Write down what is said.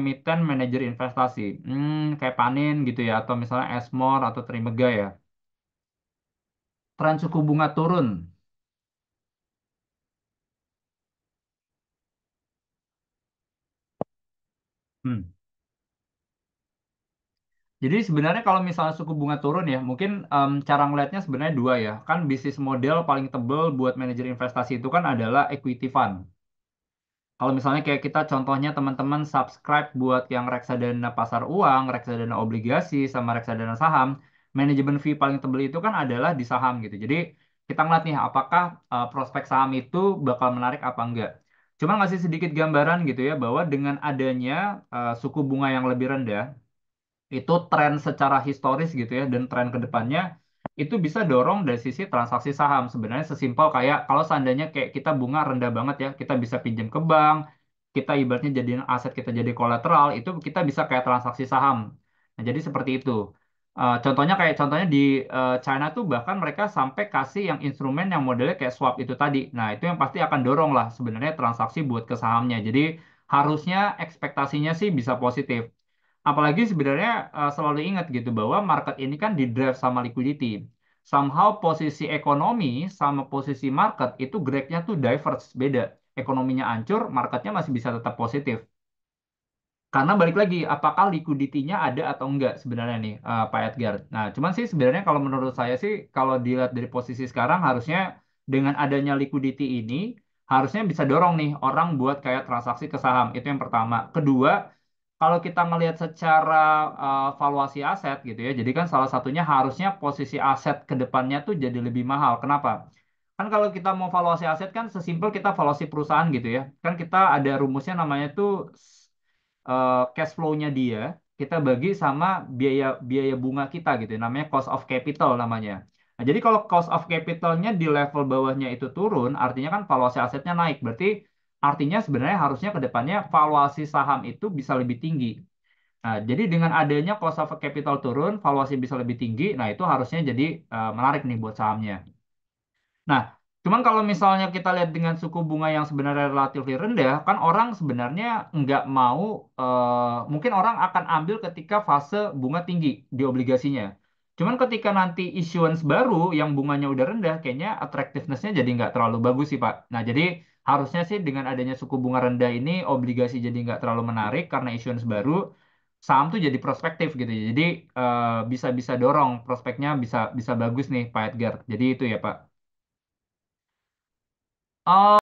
emiten manajer investasi. Kayak Panin gitu ya, atau misalnya Esmore atau Trimega ya. Tren suku bunga turun. Hmm. Jadi sebenarnya kalau misalnya suku bunga turun ya, mungkin cara ngelihatnya sebenarnya dua ya. Kan bisnis model paling tebel buat manajer investasi itu kan adalah equity fund. Kalau misalnya kayak kita contohnya teman-teman subscribe buat yang reksadana pasar uang, reksadana obligasi, sama reksadana saham, manajemen fee paling tebel itu kan adalah di saham gitu. Jadi kita ngeliat nih apakah prospek saham itu bakal menarik apa enggak. Cuma ngasih sedikit gambaran gitu ya bahwa dengan adanya suku bunga yang lebih rendah, itu tren secara historis gitu ya dan tren ke depannya itu bisa dorong dari sisi transaksi saham. Sebenarnya sesimpel kayak kalau seandainya kayak kita bunga rendah banget ya, kita bisa pinjam ke bank, kita ibaratnya jadiin aset kita jadi kolateral, itu kita bisa kayak transaksi saham. Nah, jadi seperti itu. Contohnya di China tuh bahkan mereka sampai kasih yang instrumen yang modelnya kayak swap itu tadi. Nah, itu yang pasti akan dorong lah sebenarnya transaksi buat ke sahamnya. Jadi harusnya ekspektasinya sih bisa positif. Apalagi sebenarnya selalu ingat gitu bahwa market ini kan di drive sama liquidity. Somehow posisi ekonomi sama posisi market itu geraknya tuh diverge, beda. Ekonominya hancur, marketnya masih bisa tetap positif. Karena balik lagi, apakah liquidity-nya ada atau enggak sebenarnya nih, Pak Edgar. Nah, cuman sih sebenarnya kalau menurut saya sih, kalau dilihat dari posisi sekarang, harusnya dengan adanya liquidity ini, harusnya bisa dorong nih orang buat kayak transaksi ke saham. Itu yang pertama. Kedua, kalau kita ngelihat secara valuasi aset gitu ya, jadi kan salah satunya harusnya posisi aset ke depannya tuh jadi lebih mahal. Kenapa? Kan kalau kita mau valuasi aset kan sesimpel kita valuasi perusahaan gitu ya. Kan kita ada rumusnya namanya tuh cash flow-nya dia kita bagi sama biaya biaya bunga kita gitu ya, namanya cost of capital namanya. Nah, jadi kalau cost of capital-nya di level bawahnya itu turun, artinya kan valuasi asetnya naik. Berarti artinya sebenarnya harusnya ke depannya valuasi saham itu bisa lebih tinggi. Nah, jadi dengan adanya cost of capital turun, valuasi bisa lebih tinggi. Nah, itu harusnya jadi menarik nih buat sahamnya. Nah, cuman kalau misalnya kita lihat dengan suku bunga yang sebenarnya relatif rendah, kan orang sebenarnya nggak mau, mungkin orang akan ambil ketika fase bunga tinggi di obligasinya. Cuman ketika nanti issuance baru yang bunganya udah rendah, kayaknya attractiveness-nya jadi nggak terlalu bagus sih, Pak. Nah, jadi harusnya sih dengan adanya suku bunga rendah ini, obligasi jadi nggak terlalu menarik karena issuance baru, saham tuh jadi prospektif gitu. Jadi bisa-bisa dorong prospeknya bisa bisa bagus nih, Pak Edgar. Jadi itu ya, Pak.